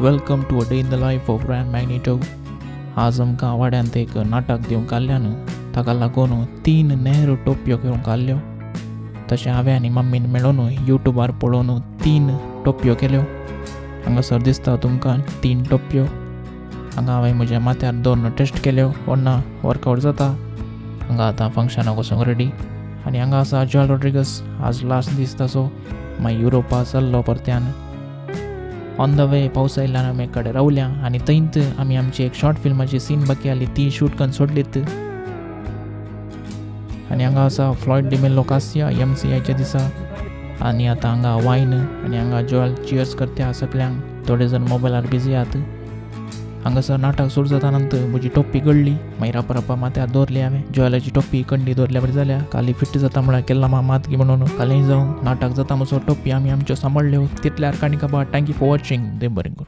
Welcome to a day in the life of grand magneto. आज आमकां वाड्यांत एक नाटक दिवंक आयल्यान ताका लागून 3 नेहरू टोपयो घेवंक आयल्यो. तशें हांवें आनी मम्मीन मेळून यूट्यूबार पळोवन 3 टोपयो केल्यो. हांगासर दिसता तुमकां 3 टोपयो. हांगा हांवें म्हज्या माथ्यार 2 टेस्ट केल्यो. ना वर्कआवट जाता. हांगा आतां फंक्शनाक वचूंक रेडी. आनी हांगा आसा जोएल रॉड्रिगस. आज लास्ट दीस ताचो. मागीर युरोपा चल्लो परत्यान. ऑन द वे पावस आयिल्ल्यान आमी एक कडेन रावल्या आनी थंयच आमी आमची एक शॉर्ट फिल्माची सीन बाकी आसली ती शूट करून सोडलीत. आनी हांगा आसा फ्लॉयड डिमेलो कासिया MCIच्या दिसा. आनी आतां हांगा वायन आनी हांगा जोएल चियर्स करता सगल्यांक. थोडे जण मोबायलार बिजी आहात. हांगासर नाटक सुरू जाता नंतर म्हजी टोपी गळ्ळी. मागीर रापा माथ्यार दवरली हांवें. जोएलाची टोपी कंडी दवरल्या बरी जाल्या. काली फिट्ट जाता म्हळ्यार केल्ला मात गी म्हणून कालीय जावं नाटक जाता म्हजो टोपी आमी आमच्यो सांबाळल्यो. तितल्यार काणी काबार. Thank you for watching. देव बरें करूं.